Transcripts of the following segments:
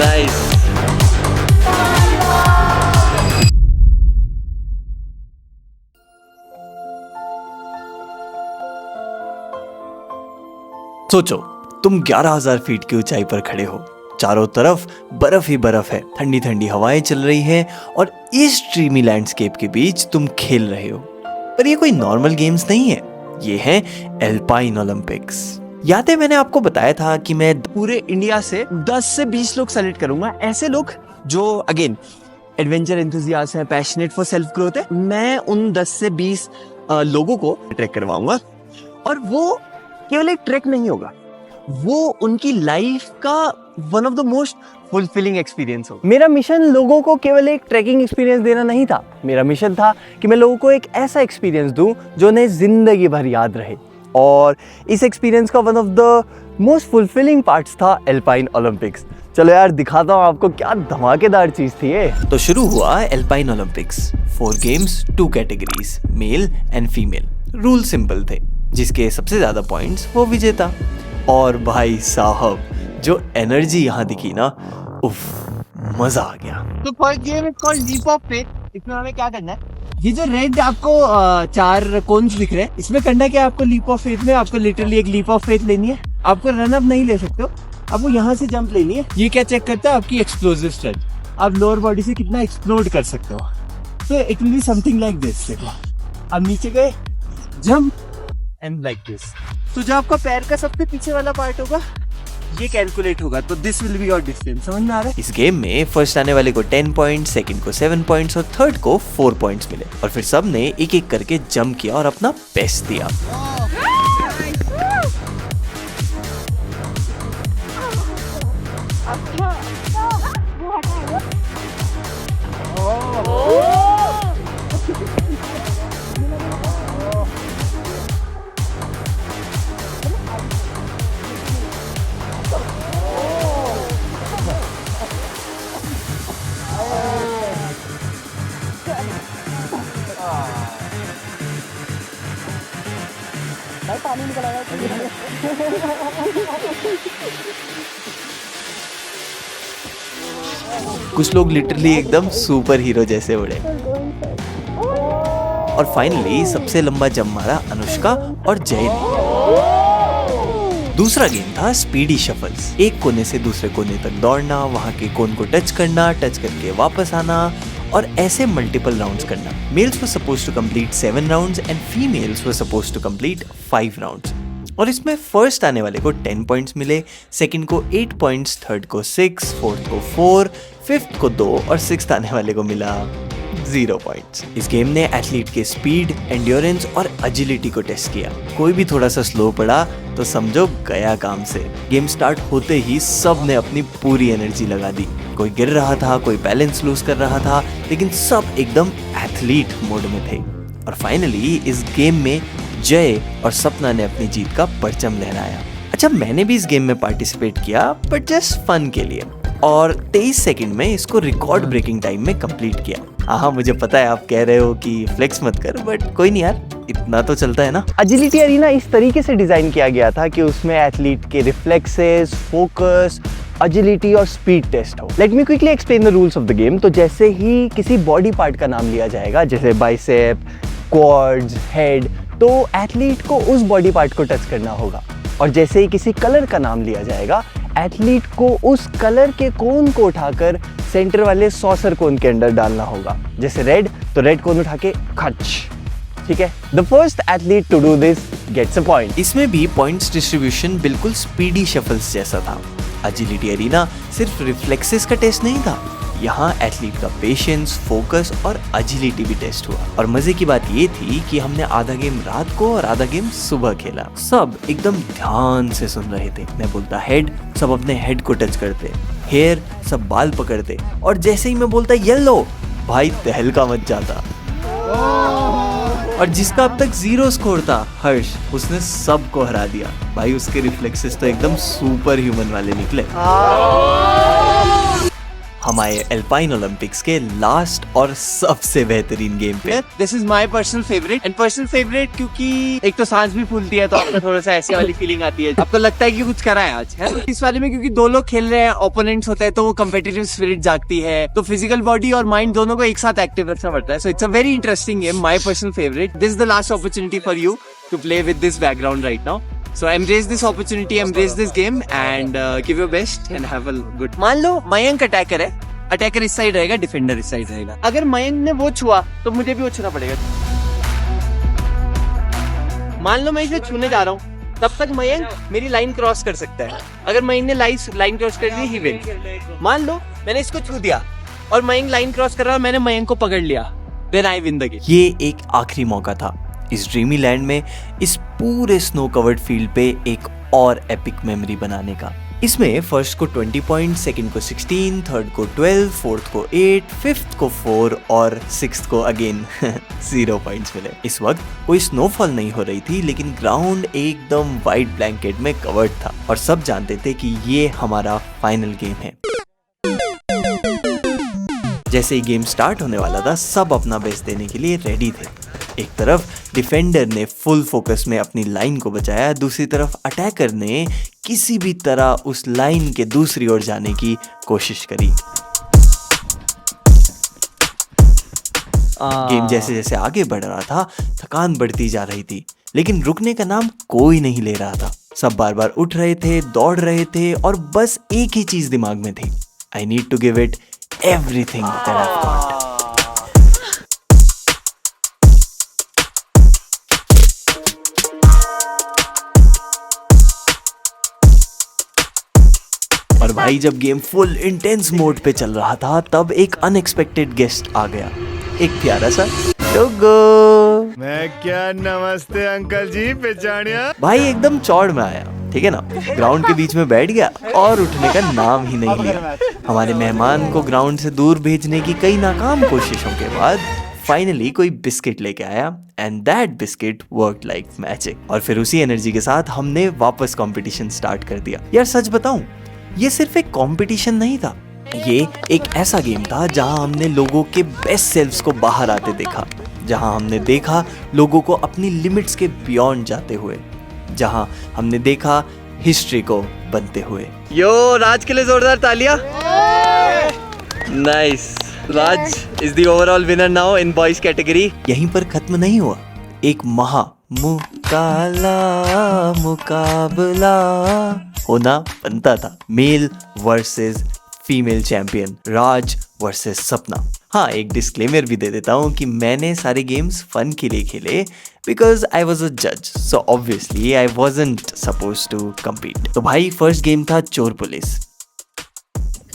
Nice. सोचो, तुम 11,000 feet की ऊंचाई पर खड़े हो, चारों तरफ बर्फ ही बर्फ है, ठंडी ठंडी हवाएं चल रही हैं और इस ड्रीमी लैंडस्केप के बीच तुम खेल रहे हो। पर ये कोई नॉर्मल गेम्स नहीं है, ये है एल्पाइन ओलंपिक्स। याद है मैंने आपको बताया था कि मैं पूरे इंडिया से 10 से 20 लोग सेलेक्ट करूंगा, ऐसे लोग जो अगेन एडवेंचर एंथुसियास्ट हैं, पैशनेट फॉर सेल्फ ग्रोथ है। मैं उन 10 से 20 लोगों को ट्रैक करवाऊंगा और वो केवल एक ट्रैक नहीं होगा, वो उनकी लाइफ का one of the most fulfilling experience होगा। मेरा मिशन लोगों को केवल एक ट्रैकिंग एक्सपीरियंस देना नहीं था, मेरा मिशन था कि मैं लोगों को एक ऐसा एक्सपीरियंस दूं जो उन्हें जिंदगी भर याद रहे। और इस एक्सपीरियंस का one of the most fulfilling parts था एल्पाइन ओलंपिक्स। चलो यार दिखाता हूँ आपको क्या धमाकेदार चीज थी ये। तो शुरू हुआ alpine Olympics. 4 games, 2 categories, male and female. Rule simple थे, जिसके सबसे ज्यादा पॉइंट्स वो विजेता। और भाई साहब जो एनर्जी यहाँ दिखी ना, उफ, मजा आ गया। तो first game is called leap of faith. इसमें हमें क्या करना है, ये जो रेड आपको 4 कोन्स दिख रहे हैं, इसमें करना क्या है आपको, लीप ऑफ फेथ में आपको लिटरली एक लीप ऑफ फेथ लेनी है। आपको रन अप नहीं ले सकते हो, आपको यहाँ से जंप लेनी है। ये क्या चेक करता है, आपकी एक्सप्लोसिव स्ट्रेंथ, आप लोअर बॉडी से कितना एक्सप्लोड कर सकते हो। तो it will be something like this. देखो अब नीचे गए, जंप एंड लाइक दिस। तो जो आपका पैर का सबसे पीछे वाला पार्ट होगा ये कैलकुलेट होगा, तो this will be your distance. समझ में आ रहा है? इस गेम में फर्स्ट आने वाले को 10 पॉइंट्स, सेकंड को 7 पॉइंट्स और थर्ड को 4 पॉइंट्स मिले। और फिर सब ने एक एक करके जंप किया और अपना बेस्ट दिया। कुछ लोग लिटरली एकदम सुपर हीरो जैसे उड़े। और फाइनली सबसे लंबा जंप मारा अनुष्का और जय ने। दूसरा गेम था स्पीडी शफल्स। एक कोने से दूसरे कोने तक दौड़ना, वहां के कोन को टच करना, टच करके वापस आना और ऐसे मल्टीपल राउंड्स करना। Males were supposed to complete 7 rounds and females were supposed to complete 5 rounds. और इसमें फर्स्ट आने वाले को 10 पॉइंट्स मिले, सेकंड को 8 पॉइंट्स, थर्ड को 6, फोर्थ को 4, फिफ्थ को 2 और सिक्स्थ आने वाले को मिला 0 पॉइंट्स। इस गेम ने एथलीट के स्पीड, एंड्योरेंस और एजिलिटी को टेस्ट किया। कोई भी थोड़ा सा स्लो पड़ा तो समझो गया काम से। गेम स्टार्ट होते ही सब ने अपनी पूरी एनर्जी लगा दी। कोई गिर रहा था, कोई बैलेंस लूज कर रहा था, लेकिन सब एकदम एथलीट मोड में थे। और फाइनली इस गेम में जय और सपना ने अपनी जीत का परचम लहराया। अच्छा, मैंने भी इस गेम में पार्टिसिपेट किया, बट जस्ट फन के लिए, और 23 सेकंड में इसको रिकॉर्ड ब्रेकिंग टाइम में कंप्लीट किया। हाँ, मुझे पता है आप कह रहे हो कि फ्लेक्स मत कर, बट कोई नहीं यार, इतना तो चलता है ना। एजिलिटी अरीना इस तरीके से डिजाइन किया गया था कि उसमें एथलीट के रिफ्लेक्सेस, फोकस, एजिलिटी और स्पीड टेस्ट हो। Let me quickly explain the rules of the game. तो जैसे ही किसी बॉडी पार्ट का नाम लिया जाएगा, जैसे बाइसेप, क्वाड्स, हेड, तो एथलीट को उस बॉडी पार्ट को टच करना होगा। और जैसे ही किसी कलर का नाम लिया जाएगा, एथलीट को उस कलर के कोन को उठाकर सेंटर वाले सॉसर कोन के अंदर डालना होगा। जैसे रेड, तो रेड कोन उठा के खच, ठीक है। The first athlete to do this gets a point. इसमें भी पॉइंट्स डिस्ट्रीब्यूशन बिल्कुल स्पीडी शफल्स जैसा था। एजिलिटी अरीना सिर्फ रिफ्लेक्सेस का टेस्ट नहीं था, यहाँ एथलीट का पेशेंस, फोकस और एजिलिटी भी टेस्ट हुआ। और मजे की बात ये थी कि हमने आधा गेम रात को और आधा गेम सुबह खेला। सब एकदम ध्यान से सुन रहे थे। मैं बोलता हेड, सब अपने हेड को टच करते, हेयर, सब बाल पकड़ते, और जैसे ही मैं बोलता येलो, भाई तहलका मच जाता। और जिसका अब तक 0 स्कोर था, हर्ष, उसने सबको हरा दिया। भाई उसके रिफ्लेक्सेस तो एकदम सुपर ह्यूमन वाले निकले। हमारे एल्पाइन ओलंपिक्स के लास्ट और सबसे बेहतरीन गेम पे। This is my personal favourite and personal favourite क्योंकि एक तो सांस भी फूलती है तो आपको थोड़ा सा ऐसी वाली फीलिंग आती है, आपको लगता है कि कुछ करा है आज, है? इस वाले में क्योंकि दो लोग खेल रहे हैं, ओपोनेंट्स होते हैं तो वो कम्पिटिटिव स्पिरिट जागती है, तो फिजिकल बॉडी और माइंड दोनों को एक साथ एक्टिव रखना पड़ता है। So it's a very interesting game, my personal favourite. This is the last opportunity for you to play with this background right now. So embrace this opportunity, embrace this game and give your best and have a good. मान लो Mayank attacker है, attacker इस side रहेगा, defender इस side रहेगा। अगर मयंक ने वो छुआ तो मुझे भी वो छूना पड़ेगा। मान लो मैं इसे छूने जा रहा हूँ, तब तक मयंक मेरी लाइन क्रॉस कर सकता है। अगर मयंक ने लाइन क्रॉस कर दी, ही विन। मान लो मैंने इसको छू दिया और मयंक लाइन क्रॉस कर रहा है, मैंने मयंक को पकड़ लिया, then I win the game। ये एक आखिरी मौका था इस ड्रीमी लैंड में इस पूरे स्नो कवर्ड फील्ड पे एक और एपिक मेमोरी बनाने का। इसमें फर्स्ट को 20 पॉइंट, सेकंड को 16, थर्ड को 12, फोर्थ को 8, फिफ्थ को 4 और सिक्स्थ को अगेन 0 पॉइंट्स मिले। इस वक्त कोई स्नोफॉल नहीं हो रही थी, लेकिन ग्राउंड एकदम वाइट ब्लैंकेट में कवर्ड था और सब जानते थे कि ये हमारा फाइनल गेम है। जैसे ही गेम स्टार्ट होने वाला था, सब अपना बेस्ट देने के लिए रेडी थे। एक तरफ डिफेंडर ने फुल फोकस में अपनी लाइन को बचाया, दूसरी तरफ अटैकर ने किसी भी तरह उस लाइन के दूसरी ओर जाने की कोशिश करी। गेम जैसे जैसे आगे बढ़ रहा था, थकान बढ़ती जा रही थी, लेकिन रुकने का नाम कोई नहीं ले रहा था। सब बार बार उठ रहे थे, दौड़ रहे थे और बस एक ही चीज दिमाग में थी, I need to give it everything that I've got। और भाई जब गेम फुल इंटेंस मोड पे चल रहा था, तब एक अनएक्सपेक्टेड गेस्ट आ गया, एक प्यारा सा डोगो। मैं क्या, नमस्ते अंकल जी, पहचानिया? भाई एकदम चौड़ में आया, ठीक है ना, ग्राउंड के बीच में बैठ गया और उठने का नाम ही नहीं लिया। हमारे मेहमान को ग्राउंड से दूर भेजने की कई नाकाम कोशिशों के बाद फाइनली कोई बिस्किट लेके आया and that biscuit worked like magic. और फिर उसी एनर्जी के साथ हमने वापस कंपटीशन स्टार्ट कर दिया। यार सच बताऊं, ये सिर्फ एक कंपटीशन नहीं था, ये एक ऐसा गेम था जहां हमने लोगों के बेस्ट सेल्व्स को बाहर आते देखा, जहां हमने देखा लोगों को अपनी लिमिट्स के बियॉन्ड जाते हुए, जहां हमने देखा हिस्ट्री को बनते हुए। यो राज के लिए जोरदार तालियां। Nice, Raj is the overall winner now in boys category. यहीं पर खत्म नहीं हुआ, एक मुकाबला होना बनता था। मेल वर्सेस फीमेल चैंपियन, राज वर्सेस सपना। हाँ, एक डिस्क्लेमर भी दे देता हूँ कि मैंने सारे गेम्स फन के लिए खेले बिकॉज आई वॉज अ जज, so obviously I wasn't suppose to compete. तो भाई फर्स्ट गेम था चोर पुलिस।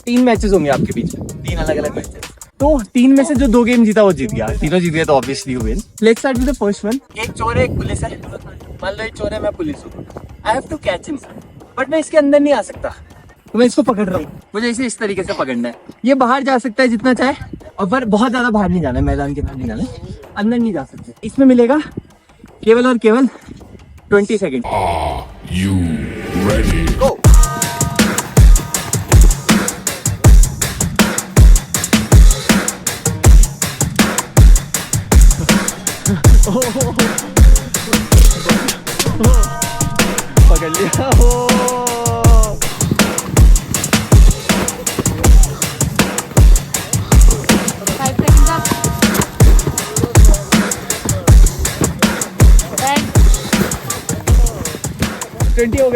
3 मैचेस होंगे आपके बीच में, 3 अलग अलग मैचेस। तो 3 में से जो 2 गेम जीता वो जीत गया, तीनों जीत गया तो obviously you win. Let's start with the first one. एक चोर है, एक पुलिस है। मान लो एक चोर है, मैं पुलिस हूँ। I have to catch him, but मैं इसके अंदर नहीं आ सकता, तो मैं इसको पकड़ रहा हूँ। मुझे इसे इस तरीके से पकड़ना है। ये बाहर जा सकता है जितना चाहे, और पर बहुत ज्यादा बाहर नहीं जाना है, मैदान के बाहर नहीं जाना है, अंदर नहीं जा सकते। इसमें मिलेगा केवल और केवल 20 सेकेंड। You ready? Go! पकड़ लिया।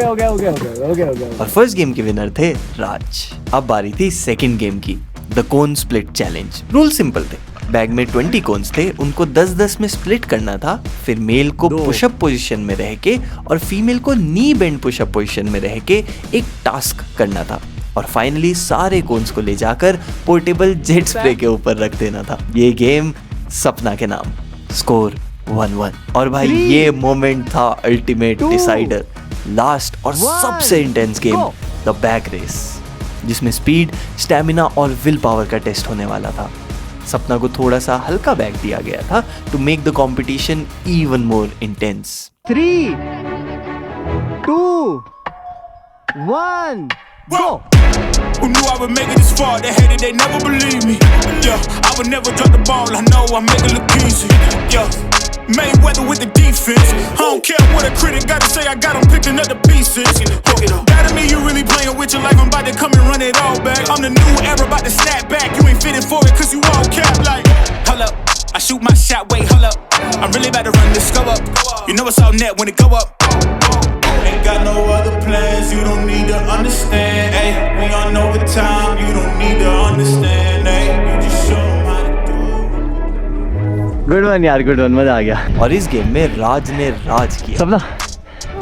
हो गया। और फर्स्ट गेम के विनर थे राज। अब बारी थी सेकंड गेम की, the cone split challenge. Rule simple थे, बैग में 20 कोन्स थे, उनको 10-10 में स्प्लिट करना था। फिर मेल को पुशअप पोजीशन में रह के और फीमेल को नी बेंड पुशअप पोजीशन में रह के एक टास्क करना था, और फाइनली सारे कोन्स को ले जाकर पोर्टेबल जेट स्प्रे के ऊपर रख देना था। ये गेम सपना के नाम, स्कोर 1-1। और भाई ये मोमेंट था अल्टीमेट डिसाइडर, लास्ट और सबसे intense game, the bag race, जिसमें स्पीड, स्टैमिना और विल पावर का टेस्ट होने वाला था। सपना को थोड़ा सा हल्का बैग दिया गया था to make the competition even more intense. 3, 2, 1, go. Who knew I would make it this far? They hated, they never believed me. Yeah, I would never drop the ball. I know I make it look easy. Yeah, Mayweather with the defense. I don't care what a critic gotta say. I got 'em picking up the pieces. That to me, you really playing with your life. I'm about to come and run it all back. I'm the new era, about to snap back. You ain't fitting for it, cause you all cap like. Hold up, I shoot my shot. Wait, hold up. I'm really about to run this go up. You know it's all net when it go up. Ain't got no other plans, you don't need to understand, ayy. We on overtime, you don't need to understand, ayy. You just show 'em how to do it. Good one यार, good one, मजा आ गया। और इस game में राज ने राज किया सपना,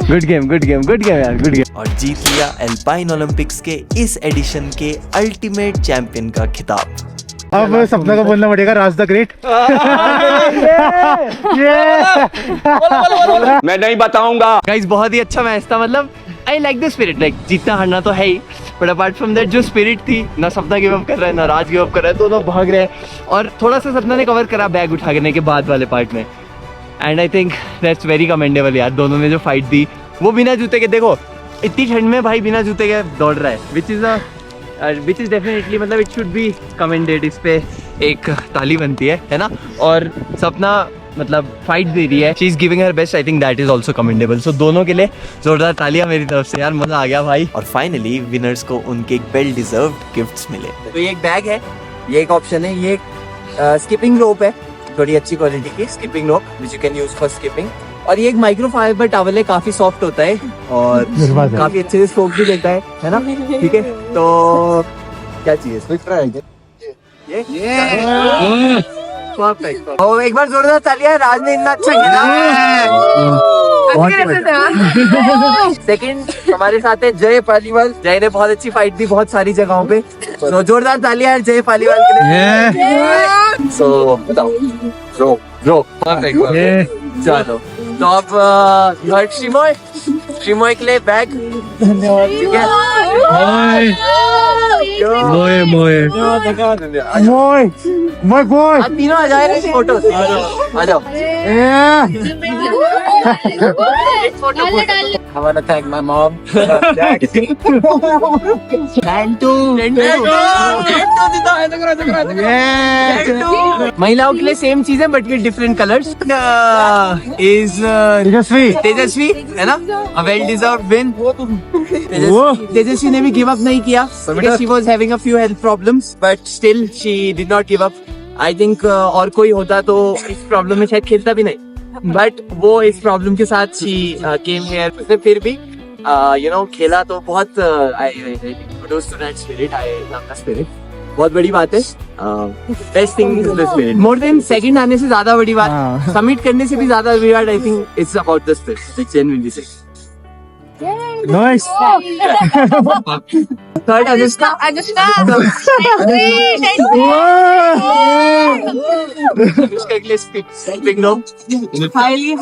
गुड गेम यार, गुड गेम। और जीत लिया एल्पाइन ओलंपिक्स के इस एडिशन के अल्टीमेट चैंपियन का खिताब। अब सपना को बोलना पड़ेगा राज द ग्रेट। मैं नहीं बताऊंगा। गाइस बहुत ही अच्छा मैच था, मतलब I like the spirit, like जीतना हारना तो है ही, बट अपार्ट फ्रॉम दैट जो स्पिरिट थी, ना सपना गिव अप कर रहा है ना राज गिव अप कर रहा है, दोनों भाग रहे हैं। और थोड़ा सा सपना ने कवर करा बैग उठाने के बाद वाले पार्ट में, and I think that's very commendable यार। दोनों ने जो फाइट दी वो बिना जूते के, देखो इतनी ठंड में भाई बिना जूते के दौड़ रहा है, विच इज डेफिनेटली, मतलब इट शुड बी कमेंडेड। इस पे एक ताली बनती है ना। और सपना मतलब फाइट दे रही है, she is giving her best, I think that is also commendable. So दोनों के लिए जोरदार तालियां मेरी तरफ से यार, मजा आ गया भाई। और फाइनली विनर्स को उनके वेल डिजर्व्ड गिफ्ट्स मिले। तो ये एक बैग है, ये एक ऑप्शन है, ये एक स्किपिंग रोप है, थोड़ी अच्छी क्वालिटी की skipping rope which you can use for skipping. और ये एक माइक्रोफाइबर टॉवल है, काफी सॉफ्ट होता है और काफी अच्छे से सोप भी देता है ना। ठीक है, तो क्या चाहिए परफेक्ट। और एक बार जोरदार तालियां, राज ने इतना अच्छा खेला। सेकंड हमारे साथ है जय पालीवाल। जय ने बहुत अच्छी फाइट दी बहुत सारी जगहों पे, तो जोरदार तालियां जय पालीवाल के लिए। सो बताओ, रो परफेक्ट। चलो तो अब थर्ड श्रीमोय के लिए बैग। धन्यवाद। ठीक है, मोय आप तीनों आ जाए ना फोटो, आ जाओ। I wanna thank my mom. महिलाओं के लिए सेम चीज है बट ये डिफरेंट कलर्स। इज तेजस्वी है ना, a well deserved win. तेजस्वी ने भी गिव अप नहीं किया, she was having a few health problems but still she did not give up. I think और कोई होता तो इस प्रॉब्लम में शायद खेलता भी नहीं, बट वो इस प्रॉब्लम के साथ she came here. उसने फिर भी खेला, तो बहुत kudos to that spirit. I love that spirit. बहुत बड़ी बात है, best thing is the spirit. More than second आने से ज्यादा बड़ी बात, सबमिट करने से भी ज्यादा बड़ी बात, I think it's about the spirit, genuinely से। नाइस। थर्ड अनुष्का। अनुष्का के लिए स्पीकिंग नो हाईली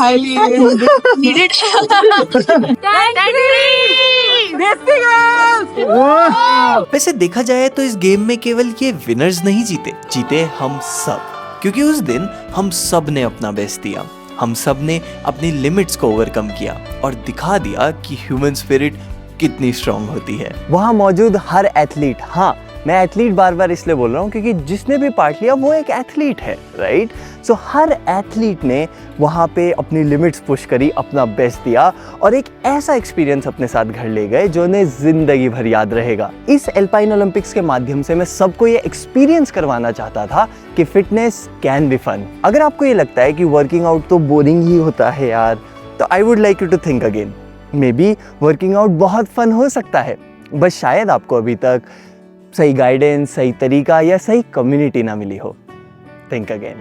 नीडेड। वैसे देखा जाए तो इस गेम में केवल ये विनर्स नहीं जीते हम सब, क्योंकि उस दिन हम सब ने अपना बेस्ट दिया। हम सब ने अपनी लिमिट्स को ओवरकम किया और दिखा दिया कि ह्यूमन स्पिरिट कितनी स्ट्रांग होती है। वहाँ मौजूद हर एथलीट, हाँ मैं एथलीट बार बार इसलिए बोल रहा हूँ क्योंकि जिसने भी पार्ट लिया वो एक एथलीट है, राइट। सो हर एथलीट ने वहाँ पे अपनी लिमिट्स पुश करी, अपना बेस्ट दिया और एक ऐसा एक्सपीरियंस अपने साथ घर ले गए जो उन्हें जिंदगी भर याद रहेगा। इस एल्पाइन ओलंपिक्स के माध्यम से मैं सबको ये एक्सपीरियंस करवाना चाहता था कि फिटनेस कैन बी फन। अगर आपको ये लगता है कि वर्किंग आउट तो बोरिंग ही होता है यार, तो I would like you to think again. Maybe working out बहुत फन हो सकता है, बस शायद आपको अभी तक सही गाइडेंस, सही तरीका या सही कम्युनिटी ना मिली हो। Think again.